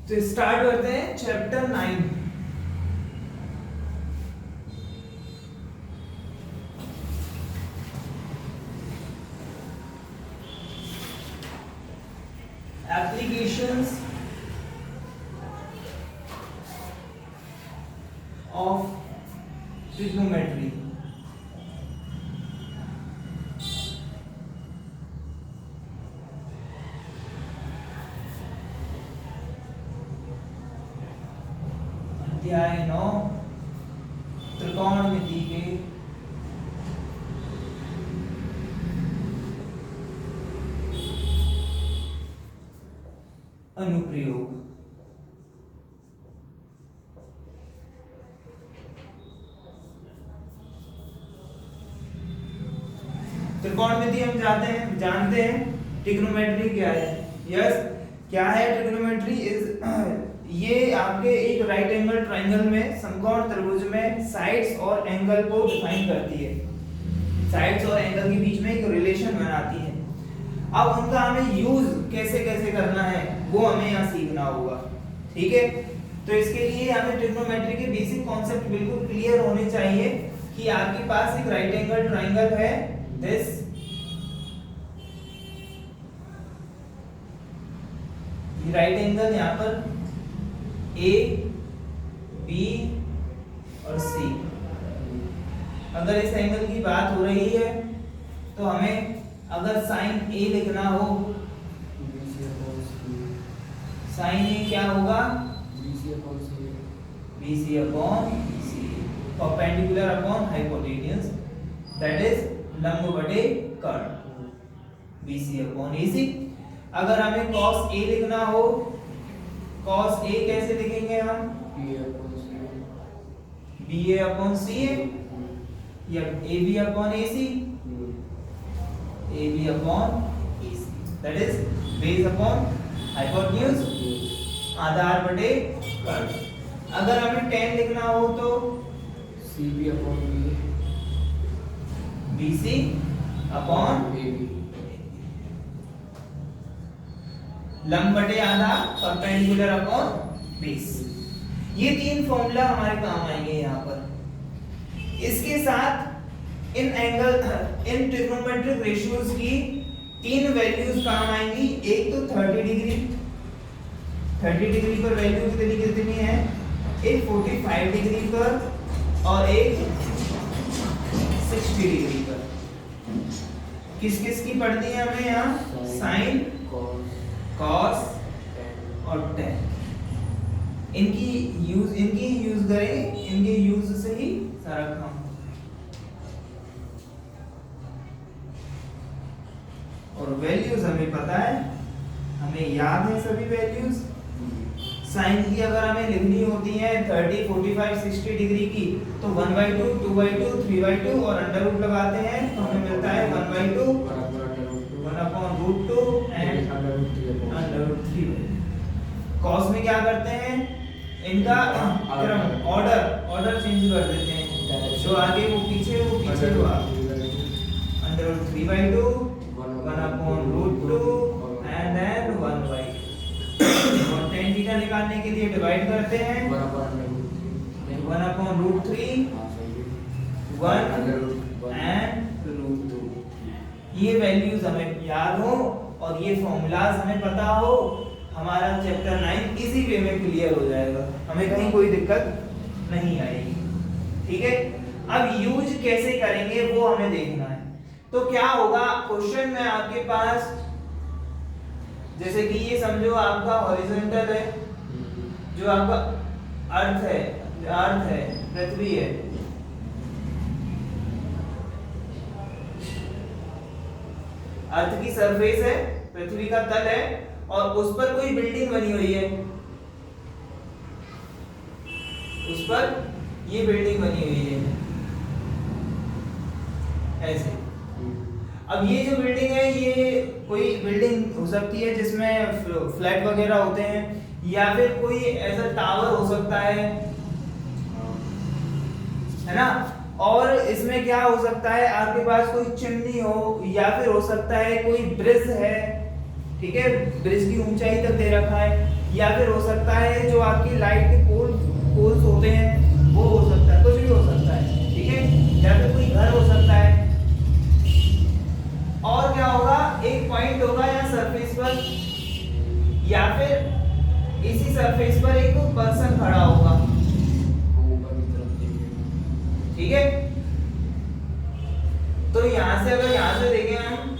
तो स्टार्ट करते हैं चैप्टर 9। Applications of trigonometry. अध्याय 9 त्रिकोणमिति के अनुप्रयोग। त्रिकोणमिति हम जानते हैं ट्रिग्नोमेट्री क्या है। यस, क्या है ट्रिग्नोमेट्री? ये आपके एक राइट एंगल ट्रायंगल में समकोण त्रिभुज में साइड्स और एंगल को डिफाइन करती है। साइड्स और एंगल के बीच में एक रिलेशन बनाती है। अब उनका हमें यूज कैसे कैसे करना है वो हमें यहाँ सीखना होगा। ठीक है, तो इसके लिए हमें ट्रिग्नोमेट्री के बेसिक कॉन्सेप्ट बिल्कुल क्लियर होने चाहिए कि आपके पास एक राइट एंगल ट्रायंगल है। दिस राइट एंगल यहाँ पर ए, बी और सी। अगर इस एंगल की बात हो रही है तो हमें अगर साइन ए लिखना हो, साइन ए क्या होगा? BC upon C, perpendicular upon hypotenuse, that is लंब बटे कर्ण, BC अपॉन AC। अगर हमें cos A लिखना हो, cos A कैसे लिखेंगे हम? BA अपॉन CA या AB upon AC, AB upon AC, that is base upon hypotenuse, आधार बटे कर्ण। अगर हमें tan लिखना हो तो CB upon BC upon AB, लंब बटे आधा, परपेंडिकुलर अपॉन बेस। ये तीन फॉर्मूला हमारे काम आएंगे यहाँ पर। इसके साथ इन ट्रिग्नोमेट्रिक रेशियोज की तीन वैल्यूज काम आएंगी। एक तो 30 डिग्री, 30 डिग्री पर वैल्यू कितनी है? एक 45 डिग्री पर और एक 60 डिग्री पर। किस किस की पढ़नी है हमें यहाँ? साइन, कॉस और टेन। इनकी यूज करें, इनके यूज से ही सारा काम। और वैल्यूज हमें पता है, हमें याद है सभी वैल्यूज। साइन की अगर हमें लिखनी होती है 30, 45, 60 डिग्री की तो 1/2, 2/2, 3/2 और अंडर रूट लगाते हैं तो हमें मिलता है 1/2, 1/√2 एंड √3। कॉस में क्या करते हैं? इनका क्रम, ऑर्डर चेंज कर देते हैं। जो आगे वो पीछे, वो पीछे वो आगे। √3/2, 1/√2 एंड देन 1/2। और tan थीटा निकालने के लिए डिवाइड करते हैं 1/√3, 1 एंड √2। ये वैल्यूज हमें याद हो और ये फॉर्मूलाज हमें पता हो, हमारा चैप्टर 9 इसी वे में क्लियर हो जाएगा, हमें कहीं कोई दिक्कत नहीं आएगी। ठीक है, अब यूज कैसे करेंगे वो हमें देखना है। तो क्या होगा क्वेश्चन में आपके पास, जैसे कि ये समझो आपका हॉरिजॉन्टल है, जो आपका अर्थ है, पृथ्वी है। अर्थ की सरफेस है, पृथ्वी का तल है और उस पर कोई बिल्डिंग बनी हुई है, उस पर ये बिल्डिंग बनी हुई है ऐसे। अब ये जो बिल्डिंग है, ये कोई बिल्डिंग हो सकती है जिसमें फ्लैट वगैरह होते हैं, या फिर कोई ऐसा टावर हो सकता है ना। और इसमें क्या हो सकता है, आपके पास कोई चिमनी हो या फिर हो सकता है कोई ब्रिज है। ठीक है, ब्रिज की ऊंचाई तक दे रखा है। या फिर हो सकता है जो आपकी लाइट के पोल्स होते हैं वो हो सकता है, कुछ भी हो सकता है, ठीक है, या फिर कोई घर हो सकता है। और क्या होगा, एक पॉइंट होगा यहाँ सरफेस पर, या फिर इसी सरफेस पर एक पर्सन खड़ा होगा, ठीक है। तो यहाँ से अगर यहाँ से देखें हम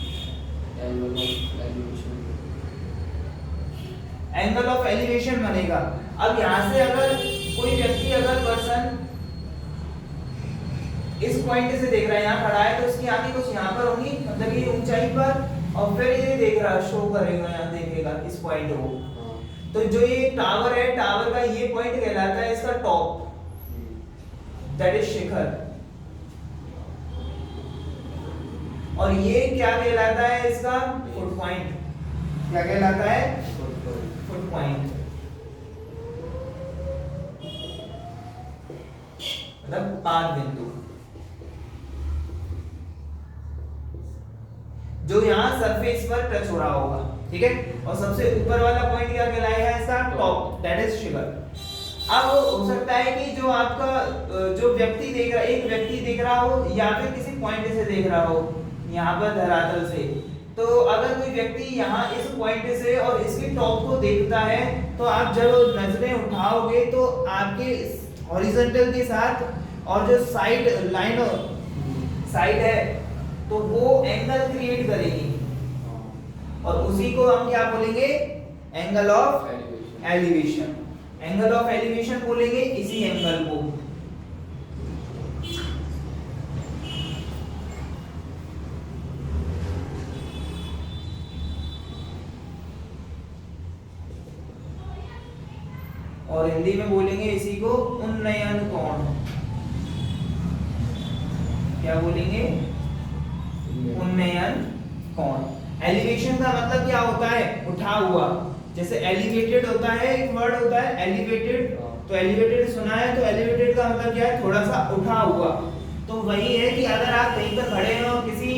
एंगल ऑफ एलिवेशन बनेगा। अब यहाँ से अगर कोई व्यक्ति, अगर पर्सन इस पॉइंट से देख रहा है, यहाँ खड़ा है, तो उसकी आंखें कुछ यहाँ पर होंगी, मतलब ये ऊंचाई पर, और फिर ये देख रहा है, शो करेगा, यहाँ देखेगा इस पॉइंट को। तो जो ये टावर है, टावर का ये पॉइंट कहलाता है इसका टॉप, दैट इज शिखर। और ये क्या कहलाता है इसका फुट पॉइंट। क्या कहलाता है? फुट पॉइंट, मतलब पाद बिंदु, जो यहाँ सरफेस पर टच हो रहा होगा, ठीक है। और सबसे ऊपर वाला पॉइंट क्या कहलाएगा इसका? टॉप, दैट इज शिखर। अब हो सकता है कि जो आपका जो व्यक्ति देख रहा, एक व्यक्ति देख रहा हो, या फिर किसी पॉइंट से देख रहा हो, यहाँ पर धरातल से, तो अगर कोई व्यक्ति यहाँ इस पॉइंट से और इसके टॉप को देखता है, तो आप जब नजरें उठाओगे तो आपके हॉरिजॉन्टल के साथ और जो साइड लाइन साइड है, तो वो एंगल क्रिएट करेगी, और उसी को हम क्या बोलेंगे? Angle of elevation. Angle of elevation बोलेंगे इसी एंगल को। और हिंदी में बोलेंगे इसी को उन्नयन कोण। क्या बोलेंगे? उन्नयन कोण। एलिवेशन का मतलब क्या होता है? उठा हुआ। जैसे एलिवेटेड होता है, एक वर्ड होता है एलिवेटेड, तो एलिवेटेड सुना है, तो एलिवेटेड का मतलब क्या है? थोड़ा सा उठा हुआ। तो वही है कि अगर आप कहीं पर खड़े हैं और किसी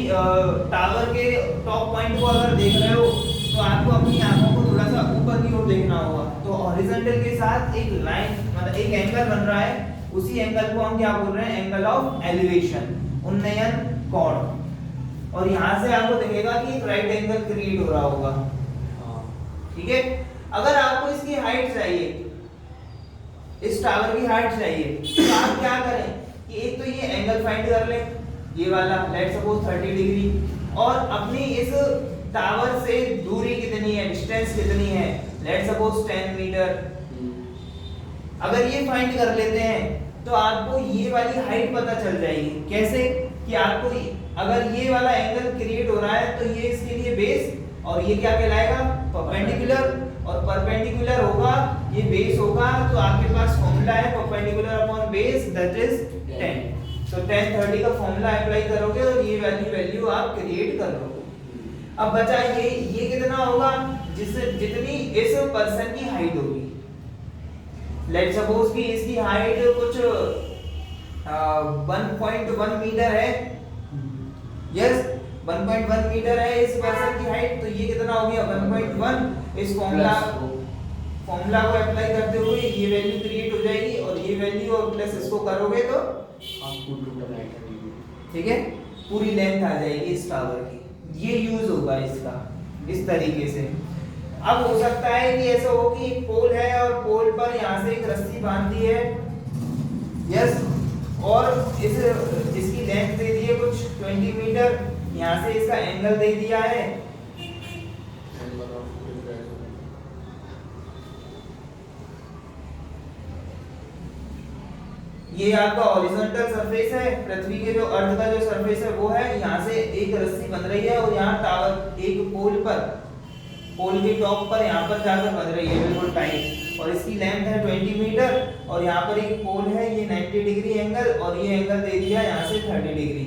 टावर के टॉप पॉइंट को अगर देख रहे हो, तो आपको अपनी आंखों को थोड़ा सा ऊपर की ओर देखना होगा। तो हॉरिजॉन्टल के साथ एक लाइन, मतलब एक एंगल बन रहा है, उसी एंगल को हम क्या बोल रहे हैं? एंगल ऑफ एलिवेशन, उन्नयन कोण। और यहाँ से आपको दिखेगा कि एक राइट एंगल क्रिएट हो रहा होगा, ठीक है। अगर आपको इसकी हाइट चाहिए, इस टावर की हाइट चाहिए, तो आप क्या करें कि एक तो ये एंगल फाइंड कर लें, ये वाला, लेट्स सपोज 30 डिग्री, और अपनी इस टावर से दूरी कितनी है, डिस्टेंस कितनी है, लेट्स सपोज 10 मीटर। अगर ये फाइंड कर लेते हैं तो आपको ये वाली हाइट पता चल जाएगी। कैसे? कि आपको अगर ये वाला एंगल क्रिएट हो रहा है, तो ये इसके लिए बेस, और ये क्या कहलाएगा? परपेंडिकुलर। और परपेंडिकुलर होगा, ये बेस होगा, तो आपके पास फॉर्मूला है perpendicular upon base, that is 10। तो 10 30 का फॉर्मूला अप्लाई करोगे और ये वैल्यू आप क्रिएट कर लोगे। अब बचा ये कितना होगा? जिससे जितनी इस पर्सन की हाइट होगी, लेट्स सपोज कि इसकी हाइट कुछ 1.1 मीटर है, यस 1.1 मीटर है इस पर्सन की हाइट, तो ये कितना हो गया? 1.1। इस फॉर्मूला को अप्लाई करते हुए ये वैल्यू क्रिएट हो जाएगी, और ये वैल्यू और प्लस इसको करोगे तो आपको टोटल हाइट आएगी, ठीक है, पूरी लेंथ आ जाएगी इस टावर की। ये यूज होगा इसका इस तरीके से। अब हो सकता है कि ऐसा हो कि एक पोल है और पोल पर यहाँ से एक रस्सी बांध दी है, यस, और इसकी लेंथ दे दी है कुछ 20 मीटर, यहाँ से इसका एंगल दे दिया है, ये आपका हॉरिजॉन्टल सरफेस है, पृथ्वी के जो अर्थ का जो सरफेस है वो है, यहाँ से एक रस्सी बन रही है, और यहाँ टावर एक पोल पर, पोल के टॉप पर यहाँ पर जाकर बन रही है बिल्कुल टाइट, और इसकी लेंथ है 20 मीटर, और यहाँ पर एक पोल है, ये 90 डिग्री एंगल, और ये एंगल दे दिया यहाँ से 30 डिग्री।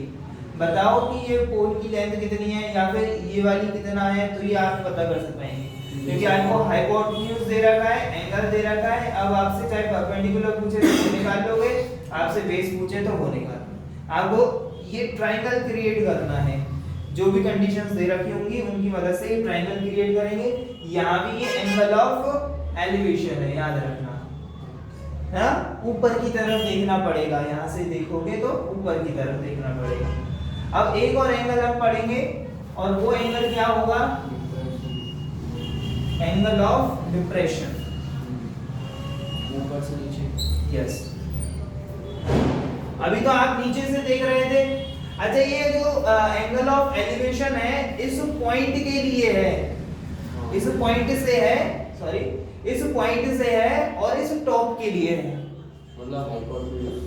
बताओ कि ये पोल की लेंथ कितनी है, या फिर ये वाली कितना है, तो ये आप पता कर सकते हैं, क्योंकि आपको हाइपोटेन्यूज दे रखा है, एंगल दे रखा है। अब आपसे चाहे परपेंडिकुलर पूछे तो वो निकाल लोगे, आपसे बेस पूछे तो वो निकाल। आपको ये ट्रायंगल क्रिएट करना है, जो भी कंडीशंस दे रखी होंगी उनकी मदद से ये ट्रायंगल क्रिएट करेंगे। यहाँ भी ये एंगल ऑफ एलिवेशन है, याद रखना है ना, ऊपर की तरफ देखना पड़ेगा, यहाँ से देखोगे तो ऊपर की तरफ देखना पड़ेगा। अब एक और एंगल हम पढ़ेंगे और वो एंगल क्या होगा, एंगल ऑफ डिप्रेशन। ऊपर से नीचे। यस, अभी तो आप नीचे से देख रहे थे। अच्छा, ये जो एंगल ऑफ एलिवेशन है इस पॉइंट के लिए है, इस पॉइंट से है, सॉरी इस पॉइंट से है और इस टॉप के लिए है, मतलब hypotenuse.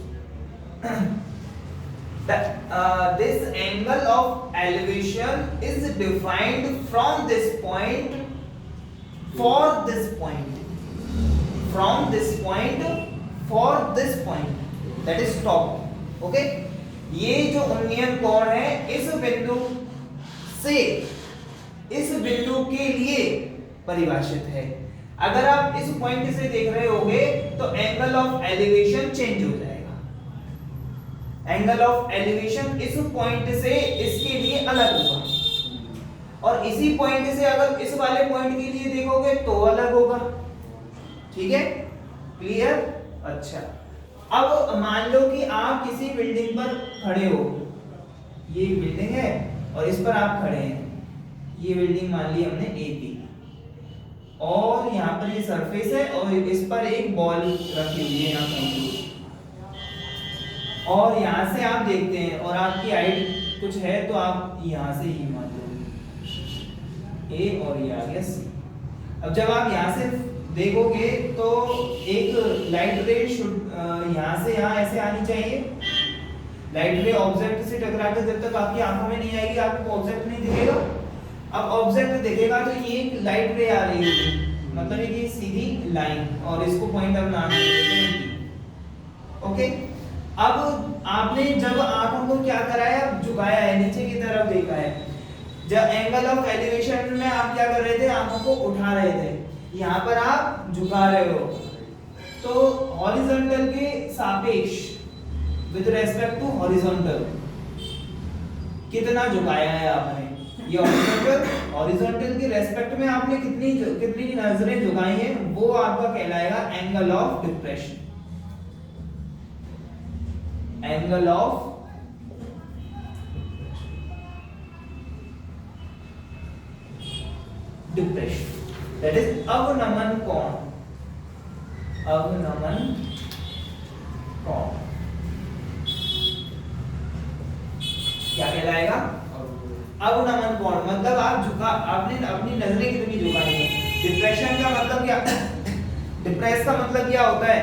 this angle of elevation is defined from this point for this point, from this point for this point, that is top। okay, ये जो उन्नयन कोण है इस बिंदु से इस बिंदु के लिए परिभाषित है। अगर आप इस पॉइंट से देख रहे होगे तो एंगल ऑफ एलिवेशन चेंज हो जाएगा, एंगल ऑफ एलिवेशन इस पॉइंट से इसके लिए अलग होगा और इसी पॉइंट से अगर इस वाले पॉइंट के लिए देखोगे तो अलग होगा। ठीक है, क्लियर? अच्छा, अब मान लो कि आप किसी बिल्डिंग पर खड़े हो, ये बिल्डिंग है और इस पर आप खड़े हैं, ये बिल्डिंग मान ली हमने एबी और यहाँ पर ये सरफेस है और इस पर एक बॉल रखी हुई है यहाँ पर, और यहाँ से आप देखते हैं और आपकी हाइट कुछ है तो आप यहाँ से ही मान लो ए और ये आ गया सी। अब जब आप यहाँ से देखोगे तो एक लाइट रे यहाँ से यहाँ ऐसे आनी चाहिए, लाइट रे ऑब्जेक्ट से टकराकर जब तक आपकी आंखों में नहीं आएगी आपको ऑब्जेक्ट नहीं दिखेगा। अब ऑब्जेक्ट दिखेगा तो ये एक लाइट रे आ रही है, मतलब ये सीधी लाइन और इसको पॉइंट अब नाम दे देते हैं। ओके, अब आपने जब आंखों को क्या कराया, झुकाया है, नीचे की तरफ देखा है। जब एंगल ऑफ एलिवेशन में आप क्या कर रहे थे, आंखों को उठा रहे थे, यहाँ पर आप झुका रहे हो, तो हॉरिजॉन्टल के सापेक्ष विद रेस्पेक्ट टू हॉरिजॉन्टल कितना झुकाया है आपने, ये हॉरिजॉन्टल के रेस्पेक्ट में आपने कितनी नजरें झुकाई हैं, वो आपका कहलाएगा angle of depression, angle of depression, that is अवनमन कोण, अवनमन कोण क्या कहलाएगा, अवनमन कोण। मतलब आप आपने अपनी नजरें कितनी झुकाई है। डिप्रेशन का मतलब क्या, डिप्रेस का मतलब क्या होता है,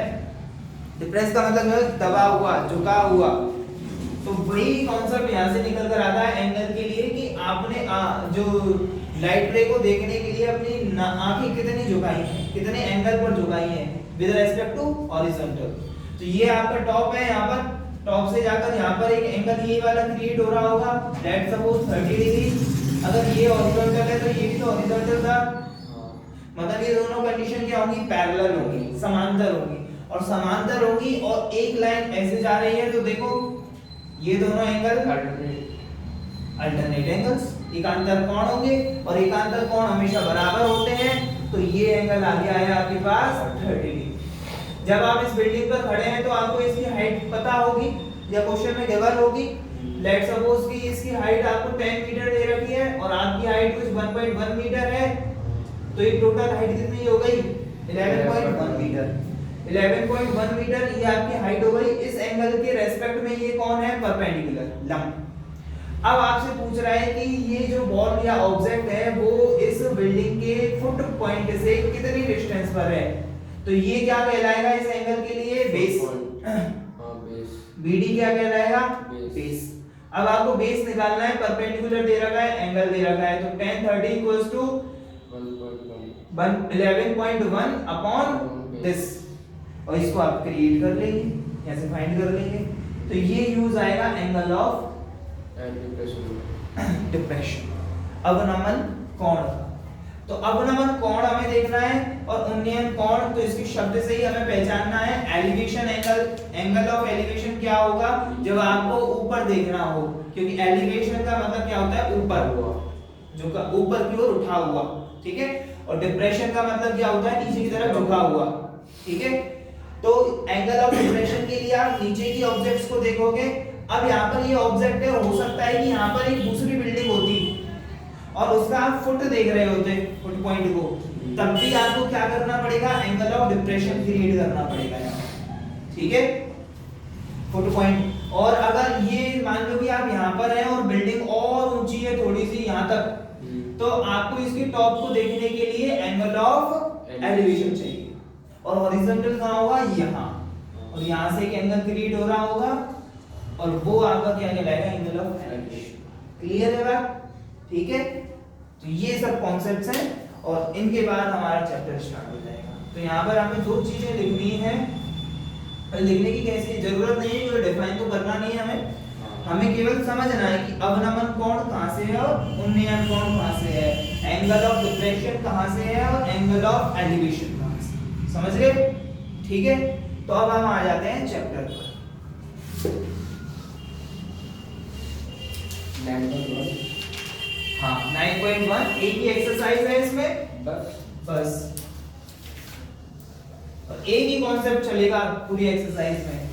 डिप्रेस का मतलब दबा हुआ, झुका हुआ। तो वही कॉन्सेप्ट यहाँ से निकल कर आता है एंगल के लिए कि आपने जो लाइट रे को देखने के लिए अपनी आंखें कितनी झुकाई हैं, कितने एंगल पर झुकाई हैं विद रेस्पेक्ट टू हॉरिजॉन्टल। तो ये आपका टॉप है, यहाँ पर टॉप से जाकर यहाँ पर एक एंगल ये वाला क्रिएट हो रहा होगा, लेट्स सपोज 30 डिग्री। अगर ये हॉरिजॉन्टल है तो ये भी तो हॉरिजॉन्टल था, मतलब ये दोनों कंडीशन क्या होगी, पैरेलल होगी, समांतर होगी, और समांतर होगी और एक लाइन ऐसे जा रही है तो देखो ये दोनों एंगल अल्टरनेट एंगल्स, एकांतर कोण होंगे और एकांतर कोण हमेशा बराबर होते हैं। तो ये एंगल आ गया है आपके पास 30 डिग्री। जब आप इस बिल्डिंग पर खड़े हैं तो आपको इसकी हाइट पता होगी या क्वेश्चन में गिवन होगी। लेट्स सपोज कि इसकी हाइट आपको 10 मीटर दे रखी है और आपकी हाइट कुछ 1.1 मीटर है, तो ये टोटल हाइट कितनी हो गई, 11.1 मीटर। 11.1 मीटर ये आपकी हाइट हो गई। इस एंगल के रेस्पेक्ट में ये कौन है, परपेंडिकुलर, लंब। अब आपसे पूछ रहा है कि ये जो बॉल या ऑब्जेक्ट है वो इस बिल्डिंग के फुट पॉइंट से कितनी डिस्टेंस पर है, तो ये क्या कहलाएगा इस एंगल के लिए, बेस। बीडी क्या कहलाएगा, बेस। अब आपको बेस निकालना है, परपेंडिकुलर दे रखा है, एंगल दे रखा है, तो 10 30 इक्वल्स टू 11.1 अपॉन दिस, और इसको आप क्रिएट कर लेंगे, कैसे फाइंड कर लेंगे। तो ये यूज आएगा एंगल ऑफ डिप्रेशन, अवनमन कोण। तो अवनमन कोण हमें देखना है और उन्नयन कोण तो इसके शब्द से ही हमें पहचानना है। Elevation angle, angle of elevation क्या होगा, जब आपको ऊपर देखना हो, क्योंकि एलिवेशन का मतलब क्या होता है, ऊपर, जो ऊपर की ओर उठा हुआ, ठीक है। और डिप्रेशन का मतलब क्या होता है, नीचे की तरफ झुका हुआ, ठीक है। तो एंगल ऑफ डिप्रेशन के लिए आप नीचे की ऑब्जेक्ट्स को देखोगे। अब यहाँ पर ये ऑब्जेक्ट है, हो सकता है कि यहाँ पर एक दूसरी बिल्डिंग होती और उसका आप फुट देख रहे होते, फुट पॉइंट को, तब भी आपको क्या करना पड़ेगा, एंगल ऑफ डिप्रेशन क्रिएट करना पड़ेगा यहाँ, ठीक है, फुट पॉइंट। और अगर ये मान लो कि आप यहाँ पर हैं और बिल्डिंग और ऊंची है थोड़ी सी यहाँ तक, तो आपको इसके टॉप को देखने के लिए एंगल ऑफ एलिवेशन चाहिए। और हॉरिजॉन्टल कहाँ होगा, यहाँ, और यहाँ से एक एंगल क्रिएट हो रहा होगा और वो आपका क्या कहलाएगा, एंगल ऑफ एलिवेशन। क्लियर है बात, ठीक है। तो ये सब कॉन्सेप्ट्स हैं और इनके बाद हमारा चैप्टर स्टार्ट हो जाएगा। तो यहाँ पर हमें दो चीजें लिखनी है, लिखने की कैसी जरूरत नहीं है, क्योंकि डिफाइन तो करना नहीं है हमें केवल समझना है कि अवनमन कोण कहाँ से है और उन्नयन कोण कहाँ से है, एंगल ऑफ डिप्रेशन कहाँ से है और एंगल ऑफ एलिवेशन कहाँ से, समझ गए, ठीक है। तो अब हम आ जाते हैं चैप्टर पर। 9.1 हाँ 9.1 एक ही एक्सरसाइज है इसमें, बस और एक ही कॉन्सेप्ट चलेगा पूरी एक्सरसाइज में।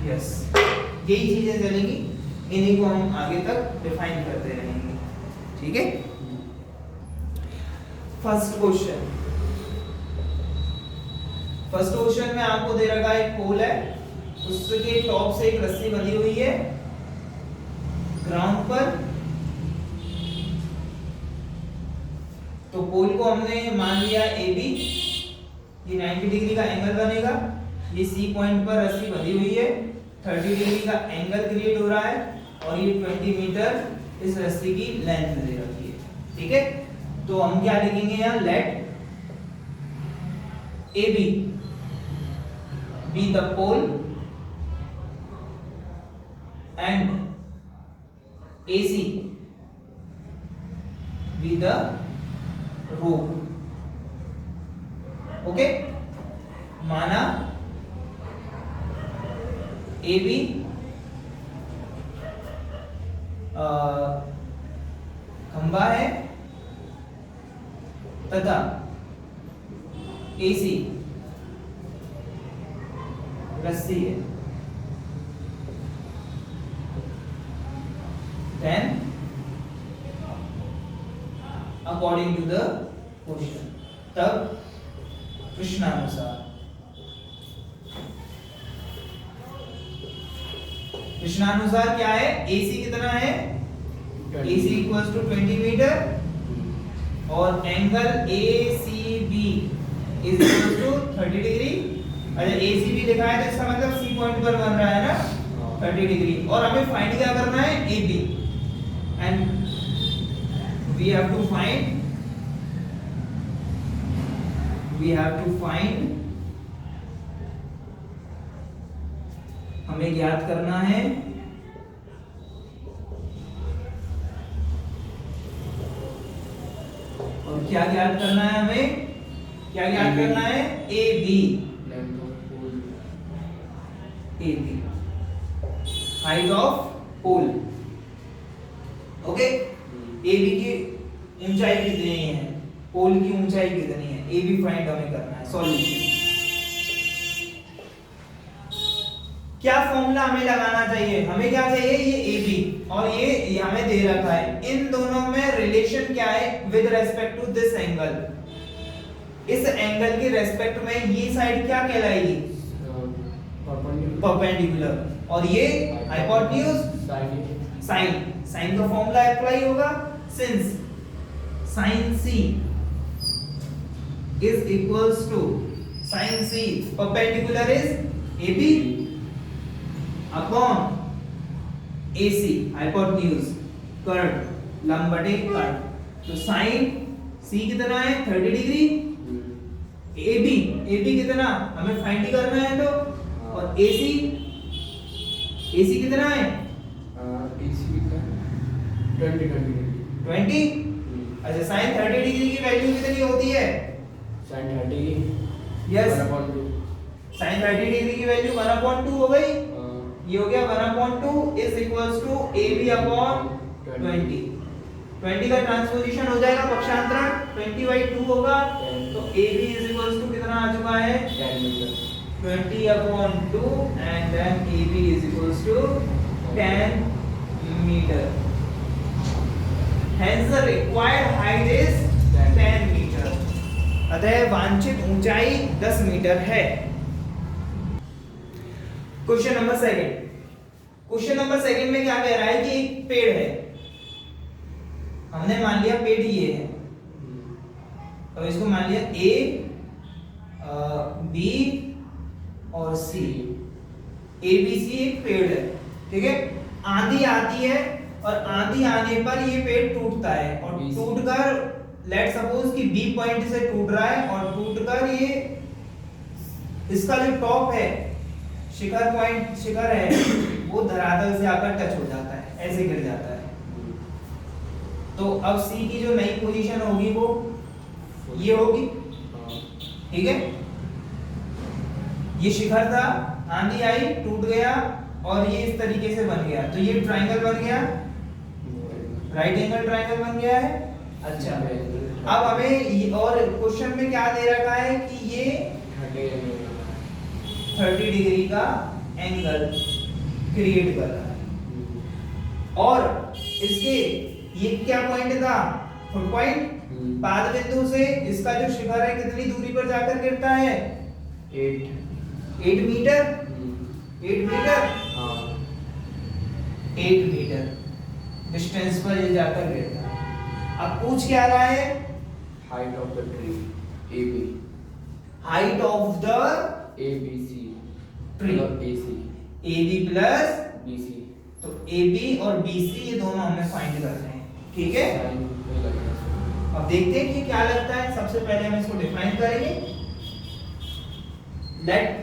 यस, यही चीजें चलेंगी, इन्हीं को हम आगे तक डिफाइन करते रहेंगे, ठीक है। फर्स्ट क्वेश्चन में आपको दे रखा है एक पोल है, उसके टॉप से एक रस्सी बंधी हुई है ग्राउंड पर। तो पोल को हमने मान लिया AB, ये 90 डिग्री का एंगल बनेगा, ये C पॉइंट पर रस्सी बंधी हुई है, 30 डिग्री का एंगल क्रिएट हो रहा है और ये 20 मीटर इस रस्सी की लेंथ दे रखी है, ठीक है। तो हम क्या लिखेंगे यहाँ, let AB be the pole and AC be the rope, okay. माना AB खंबा है तथा AC रस्सी है, then according to the question, तब प्रश्नानुसार क्या है, AC कितना है, AC equals to 20 मीटर और angle ACB is equals to 30 degree. अच्छा ACB लिखा है तो इसका मतलब C पॉइंट पर बन रहा है ना 30 डिग्री, और हमें फाइंड क्या करना है, AB, and we have to find हमें ज्ञात करना है और क्या ज्ञात करना है, हमें क्या ज्ञात करना है, AB, height of pole, okay. AB की ऊंचाई कितनी है, पोल की ऊंचाई कितनी है, AB फाइंड हमें करना है। सॉल्यूशन क्या फॉर्मूला हमें लगाना चाहिए, हमें क्या चाहिए, ये AB और ये हमें दे रखा है, इन दोनों में रिलेशन क्या है with respect to this angle. इस एंगल के रेस्पेक्ट में ये साइड क्या कहलाएगी, परपेंडिकुलर, और ये हाइपोटेन्यूज साइन का फॉर्मूला अप्लाई होगा, since sin C is equals to sin C perpendicular is AB upon AC hypotenuse curve लंब बटे कर्व। तो sin C कितना है 30 डिग्री, AB कितना हमें फाइंड करना है, तो और AC कितना है 20। अच्छा sin 30 डिग्री की वैल्यू कितनी होती है, sin 30 यस 1/2 sin 30 डिग्री की वैल्यू 1/2 हो गई, ये हो गया 1/2 is equals to AB upon 20। 20 का ट्रांसपोजिशन हो जाएगा पक्षांतरण, 20/2 होगा, तो AB इज इक्वल्स टू कितना आ चुका है 10 metre 20/2 and then AB is equals to 10 meter. Hence the required height is 10 meter. अतः वांछित ऊंचाई 10 मीटर है। Question number second. Question number second में क्या कह रहा है कि एक पेड़ है, हमने मान लिया पेड़ ये है, तो इसको मान लिया A, B और C। ABC एक पेड़ है, ठीक है। आंधी आती है और आंधी आने पर ये पेड़ टूटता है और टूटकर लेट सपोज कि B पॉइंट से टूट रहा है और टूटकर ये इसका जो टॉप है, शिखर पॉइंट शिखर है, वो धरातल से आकर टच हो जाता है, ऐसे गिर जाता है। तो अब C की जो नई पोजीशन होगी वो ये होगी, ठीक है। ये शिखर था, आंधी आई, टूट गया और ये इस तरीके से बन गया, तो ये ट्रायंगल बन गया, राइट एंगल ट्रायंगल बन गया है। अच्छा, अब हमें और क्वेश्चन में क्या दे रखा है कि ये 30 डिग्री का एंगल क्रिएट कर रहा है और इसके ये क्या पॉइंट था, फुट पॉइंट, पाद बिंदु से इसका जो शिखर है कितनी दूरी पर जाकर गिरता है 8 मीटर, 8 मीटर, 8 मीटर डिस्टेंस पर ये जाकर गिरता है। अब पूछ क्या रहा है, height of the tree AB, height of the ABC tree, AC AB plus BC, तो AB और BC ये दोनों हमें फाइंड करने हैं, ठीक है। अब देखते हैं कि क्या लगता है। सबसे पहले हम इसको डिफाइन करेंगे, late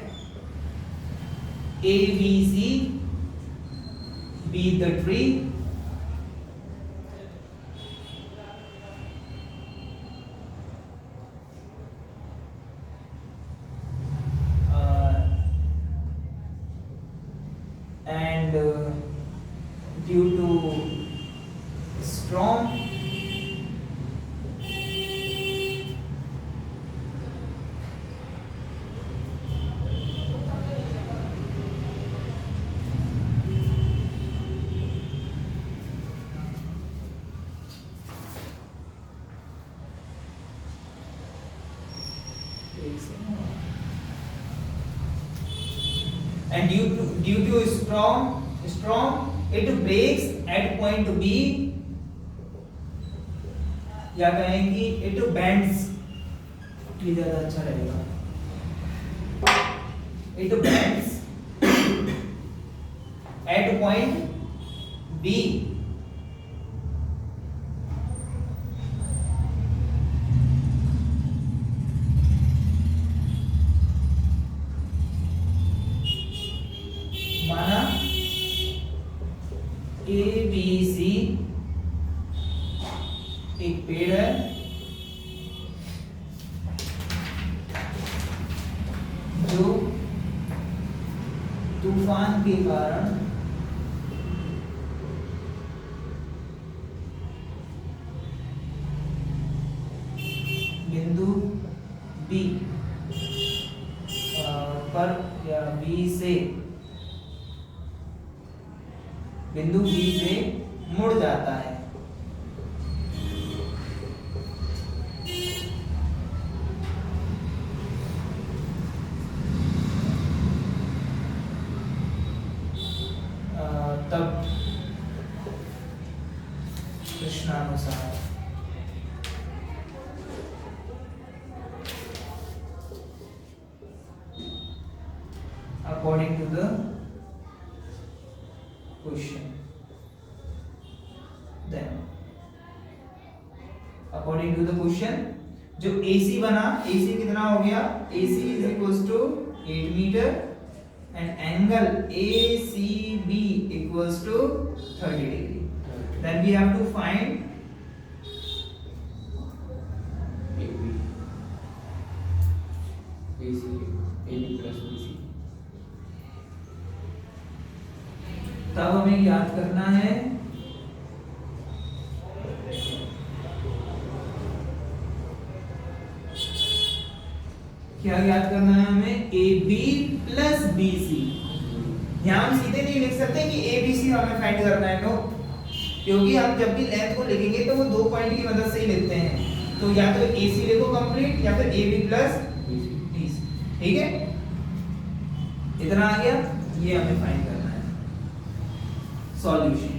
ABC be the tree and due to storm and due to storm it breaks at point B, या कहें कि it bends, ये ज्यादा अच्छा रहेगा, it bends at point B माना ABC एक पेड़ है, जो तूफान के कारण बिंदु B पर या B से बिंदु B से मुड़ जाता है। तब कृष्णानुसार according to the question, then according to the question जो AC बना, AC कितना हो गया, AC is equals to 8 meter and angle ACB equals to 30 degree. Then we have to find AB BC AB plus BC। तब हमें याद करना है क्या याद करना है हमें? AB plus BC। यहाँ हम सीधे नहीं लिख सकते कि ABC हमें फाइंड करना है, नो, क्योंकि हम जब भी लेंथ को लिखेंगे तो वो दो पॉइंट की मदद से ही लिखते हैं। तो या तो AC लिखो कंप्लीट या फिर AB प्लस BC, ठीक है? इतना आ गया, ये हमें फाइंड करना है। Solution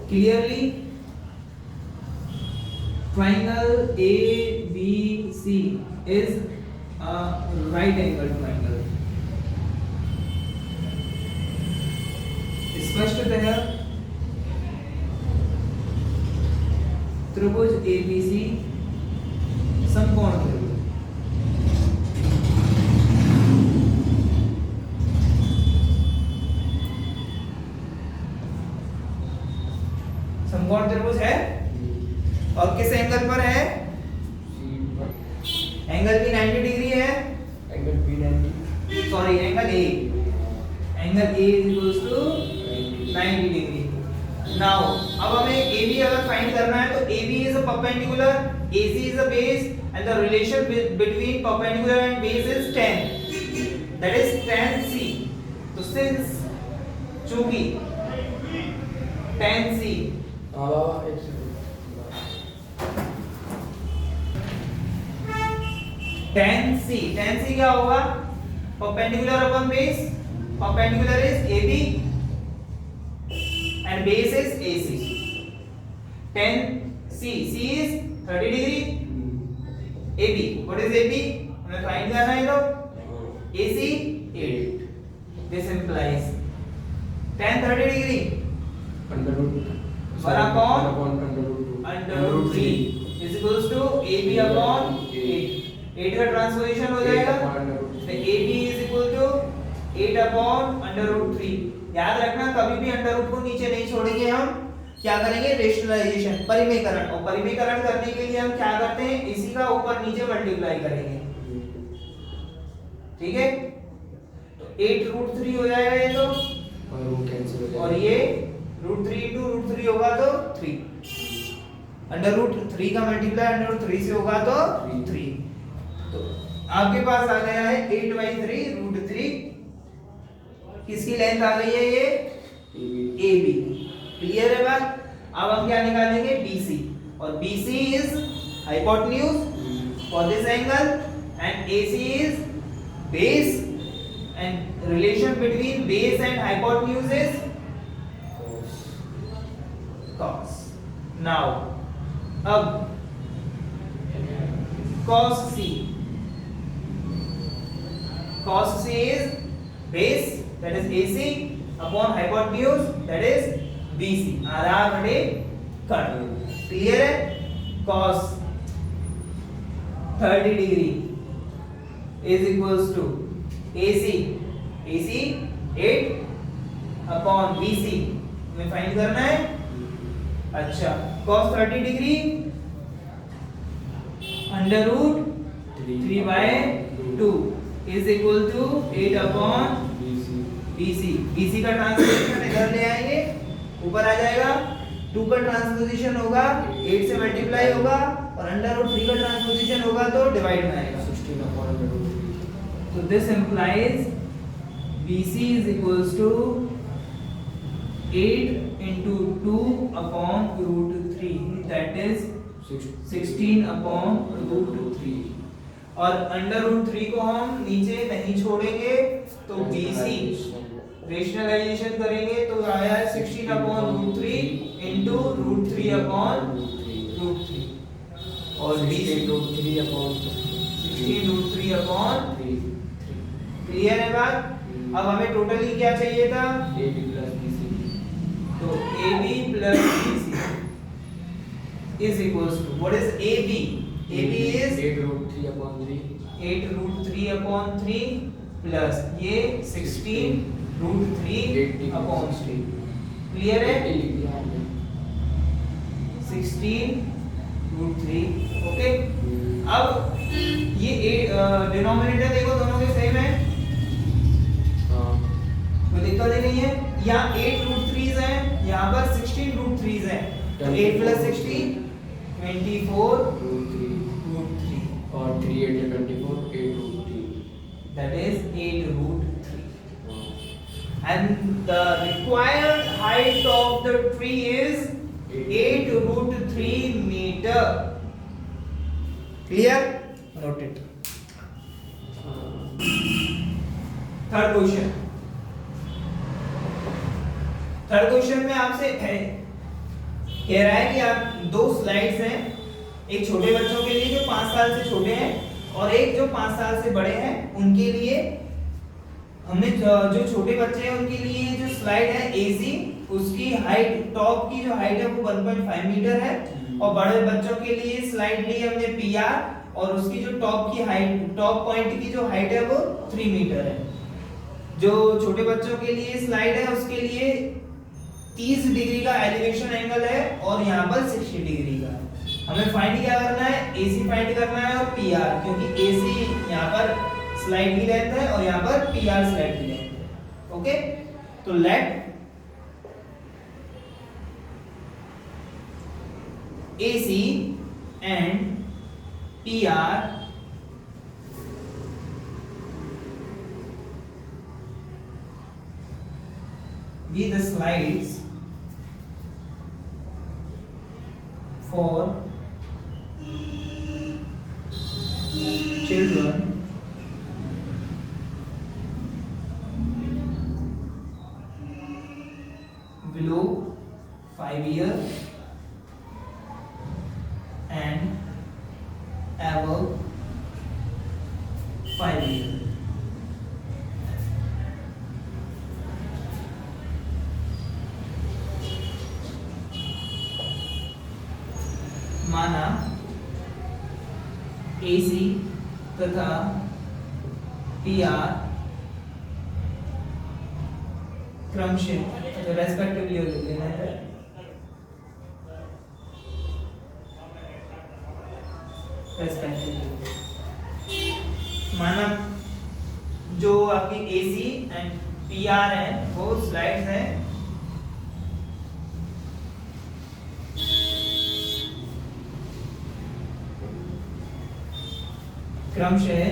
clearly, triangle ABC is a right angle triangle। स्पष्टतः त्रिभुज ABC समकोण त्रिभुज। समकोण त्रिभुज है और किस एंगल पर है? एंगल भी 90 डिग्री है। Angle B 90, sorry angle A, angle A is equals to 90 degree. Now अब हमें AB अगर फाइंड करना है तो AB is a perpendicular, AC is a base and the relation between perpendicular and base is 10, that is tan C। तो since चूंकि tan C एक second, tan C क्या होगा? Perpendicular upon base, perpendicular is AB and base is AC। tan C is 30 degree। AB, what is AB? हमें find करना है तो AC 8। This implies tan 30 degree under root 1 upon under root 3 is equals to AB upon 8। 8 का transposition हो जाएगा तो AB is equal to 8 upon under root 3। याद रखना कभी भी अंडर रूट को नीचे नहीं छोड़ेंगे, हम क्या करेंगे? रेशनलाइजेशन, परिमेयकरण। और परिमेयकरण करने के लिए हम क्या करते हैं? इसी का ऊपर नीचे मल्टीप्लाई करेंगे, ठीक है? तो 8 रूट 3 हो जाएगा ये तो, और वो कैंसिल हो जाएगा और ये रूट 3 into रूट 3 होगा तो 3। अंडर रूट 3 का मल्टीप्लाई अंडर रूट 3 से होगा तो 3। तो आपके पास आ गया है 8/3 रूट 3। किसकी लेंथ आ गई है? ये AB। क्लियर है बात? अब हम क्या निकालेंगे? BC, और BC is hypotenuse for this angle and AC is base and relation between base and hypotenuse is cos। Now अब cos C is base that is AC upon hypotenuse that is BC, आधार बटे कर्ण। Clear है? cos 30 degree is equals to AC 8 upon BC हमें find करना है। अच्छा, cos 30 degree under root 3/2 is equal to 8 upon BC का transposition इधर ले आएंगे, ऊपर आ जाएगा। 2 का ट्रांसपोजिशन होगा 8 से मल्टीप्लाई होगा, और अंडर रूट 3 का ट्रांसपोजिशन होगा तो डिवाइड में आएगा। 16 upon under root 3। So this implies BC is equals to 8 into 2 upon root 3, that is 16 upon root 3। और अंडर रूट 3 को हम नीचे नहीं छोड़ेंगे तो BC रेशनलाइजेशन करेंगे तो आया है 16 upon root 3 into root 3 upon root 3, और BC root 3 upon 16 root 3 upon 3। Clear है बात? अब हमें टोटली क्या चाहिए था? AB plus BC। तो AB plus BC is equals to, what is AB? AB is 8 root 3 upon 3। 8 root 3 upon 3 plus ये 16 root 3 upon 3। क्लियर है? 16 root 3। ओके, अब ये डिनोमिनेटर देखो दोनों के सेम है, कोई दिक्कत ही नहीं है। यहाँ 8 root 3s हैं, यहाँ पर 16 root 3s हैं, तो 8 plus 16 24 root 3। और 3 8 24 8 root 3. that is 8 root 3. And the required height of the tree is 8 root 3 meter. Clear? Note it. Third question में आपसे है कह रहा है कि आप दो स्लाइड्स हैं, एक छोटे बच्चों के लिए जो 5 साल से छोटे हैं और एक जो 5 साल से बड़े हैं उनके लिए। हमने जो छोटे बच्चे हैं उनके लिए जो स्लाइड है एसी, उसकी हाइट, टॉप की जो हाइट है वो 1.5 मीटर है, और बड़े बच्चों के लिए स्लाइड ली हमने पीआर और उसकी जो टॉप की हाइट, टॉप पॉइंट की जो हाइट है वो 3 मीटर है। जो छोटे बच्चों के लिए स्लाइड है उसके लिए 30 डिग्री का एलिवेशन एंगल है और यहाँ पर 60 डिग्री का। हमें फाइंड क्या करना है, एसी फाइंड करना है और पीआर, क्योंकि एसी यहाँ पर स्लाइड की लेंथ है और यहाँ पर पीआर स्लाइड की लेंथ है। ओके, तो let AC and PR be the slides for children below 5 years and above 5 years. माना एसी तथा पीआर क्रमशः रेस्पेक्टिवली लेना है। माना जो आपकी एसी एंड पीआर है वो स्लाइड्स हैं क्रमशः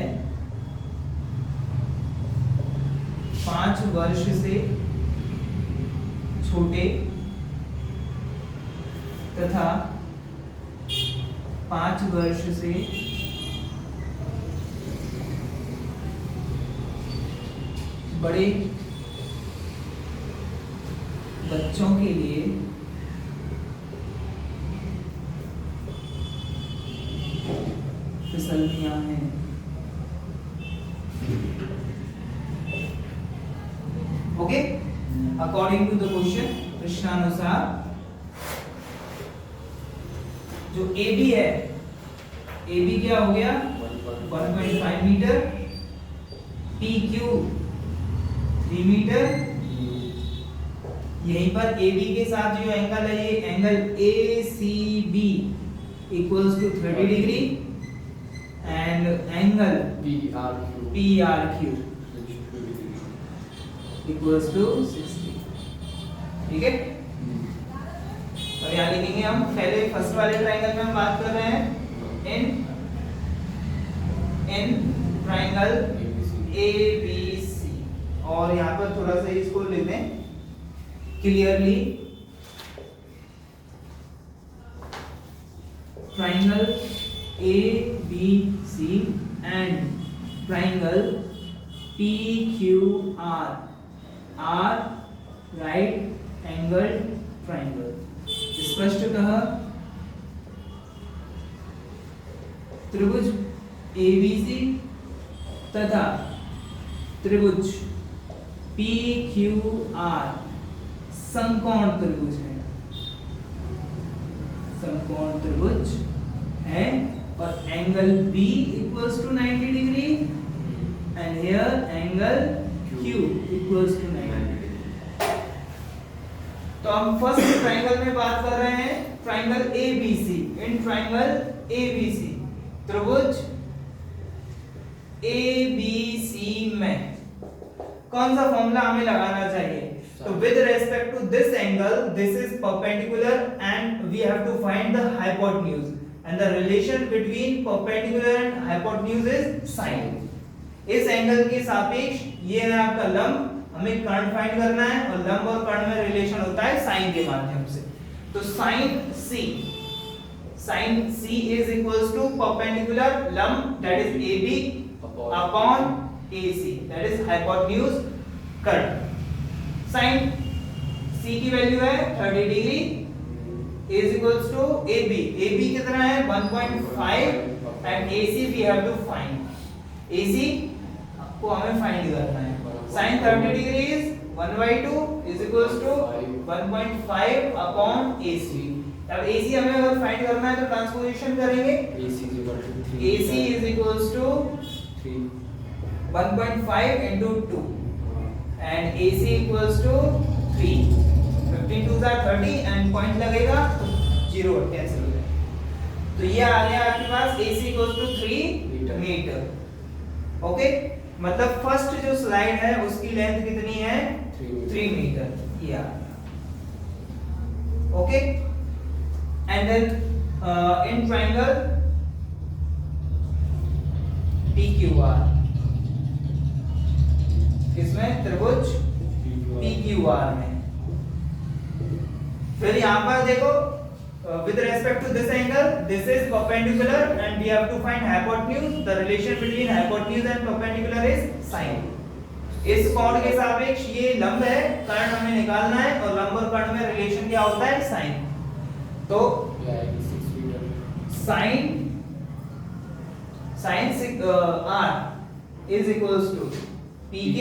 5 वर्ष से छोटे तथा 5 वर्ष से बड़े बच्चों के लिए फिसलनियां हैं। Okay, according to the question, प्रश्नानुसार जो AB है, AB क्या हो गया 1.5 मीटर, PQ 3 मीटर। यहीं पर AB के साथ जो एंगल है ये angle ACB equals to 30 degree and angle PRQ equals to 60। ठीक है, अब यहाँ लिखेंगे हम, पहले फर्स्ट वाले ट्रायंगल में हम बात कर रहे हैं इन ट्रायंगल ABC, और यहाँ पर थोड़ा सा इसको ले लें clearly. Triangle ABC and triangle PQR are right angle triangle. स्पष्टतः त्रिभुज ABC तथा त्रिभुज PQR समकोण त्रिभुज है, समकोण त्रिभुज है, और angle B equals to 90 degree and here angle Q equals to 90 degree. तो हम फर्स्ट ट्रायंगल में बात कर रहे हैं triangle ABC। In triangle ABC त्रिभुज ABC में कौन सा फॉर्मूला हमें लगाना चाहिए? तो with respect to this angle, this is perpendicular and we have to find the hypotenuse. and the relation between perpendicular and hypotenuse is sin. इस angle के सापेक्ष ये है आपका लंब, हमें कर्ण फाइंड करना है और लंब और कर्ण में रिलेशन होता है साइन के माध्यम से। तो sin C is equals to perpendicular lump that is AB upon AC, that is hypotenuse कर्ण। sin C की वैल्यू है 30 degree is equals to AB कितना है 1.5 and AC we have to find। AC को हमें फाइंड करना है। sin 30 degree is 1/2 is equals to 1.5 upon AC। अब AC हमें अगर फाइंड करना है तो ट्रांसपोजिशन करेंगे। AC is equals to 1.5 into 2 and AC equals to 3। 15 2s are 30 and point लगेगा तो 0 कैंसिल हो जाएगा। तो ये आ गया आपके पास AC equals to 3 metre. Okay, मतलब फर्स्ट जो स्लाइड है उसकी लेंथ कितनी है 3 मीटर। ये आ गया। Okay, and then in triangle PQR, इसमें त्रिभुज PQR में फिर यहाँ पर देखो with respect to this angle this is perpendicular and we have to find hypotenuse। the relation between hypotenuse and perpendicular is sin। इस कोण के सापेक्ष ये लंब है, कर्ण हमें निकालना है और लंब और कर्ण में रिलेशन क्या होता है sin। तो sin R is equals to PQ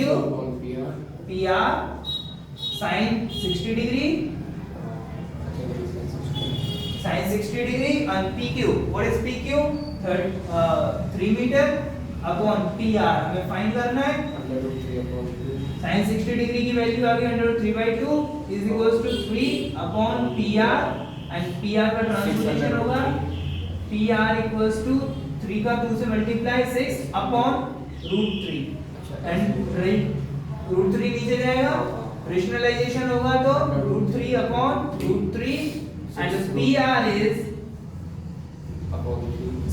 PR sin 60 degree sin 60 degree and PQ, what is PQ 3 meter upon PR हमें फाइंड करना है। sin 60 डिग्री की वैल्यू आ गई √3/2 is equals to 3 upon PR and PR का transposition होगा PR equals to 3 का 2 से multiply 6 upon √3 and √3 नीचे जाएगा, रेशनलाइजेशन होगा तो √3 upon √3 and PR is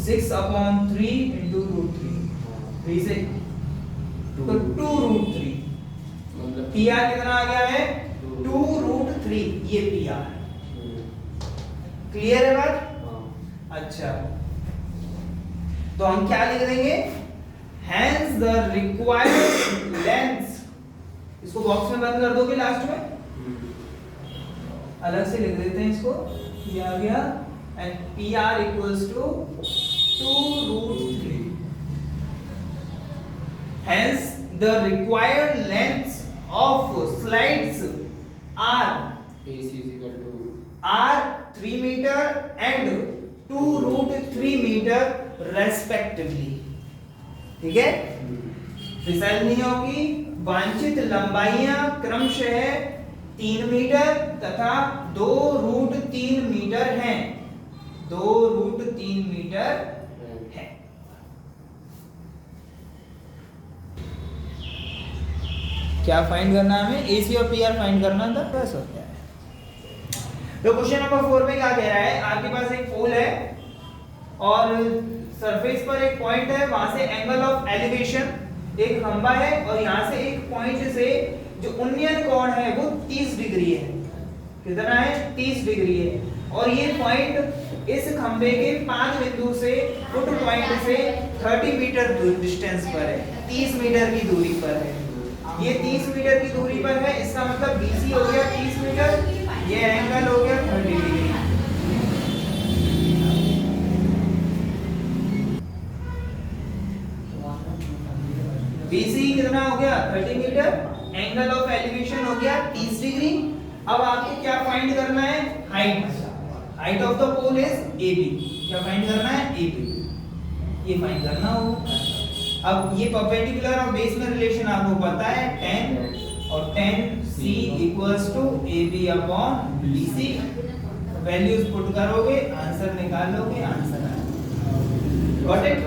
6 upon 3 into √3 3 से तो 2√3 PR कितना आ गया है 2√3 ये PR। क्लियर है बात? अच्छा, तो हम क्या लिख देंगे hence the required length, इसको बॉक्स में बंद कर दोगे लास्ट में, अलग से लिख देते हैं इसको, ये आ गया and PR equals to 2√3। hence the required length of slides are 3 meter and 2√3 meter respectively। ठीक है, फिसलनियों की वांछित लंबाइयां क्रमशः 3 मीटर तथा 2√3 मीटर हैं, 2√3 मीटर है। क्या फाइंड करना है हमें, AC और PR फाइंड करना था, बस हो गया। तो क्वेश्चन नंबर 4 में क्या कह रहा है, आपके पास एक पोल है और सरफेस पर एक पॉइंट है, वहां से एंगल ऑफ एलिवेशन एक खंबा है और यहां से एक पॉइंट से जो उन्नयन कोण है वो 30 डिग्री है। कितना है 30 डिग्री है और ये पॉइंट इस खंबे के 5 बिंदु से फुट पॉइंट से 30 मीटर डिस्टेंस पर है, 30 मीटर की दूरी पर है। ये 30 मीटर की दूरी पर है, इसका मतलब BC हो गया 30 मीटर, ये एंगल हो गया 30 डिग्री। BC कितना हो गया 30 मीटर, एंगल ऑफ एलिवेशन हो गया 30 डिग्री। अब आपको क्या फाइंड करना है, height of the pole is AB। क्या फाइंड करना है AB, ये फाइंड करना होगा। अब ये परपेंडिकुलर और बेस में रिलेशन आपको पता है 10 और 10C equals to AB upon BC। Values put करोगे आंसर निकाल लोगे, आंसर आएगा। Got it?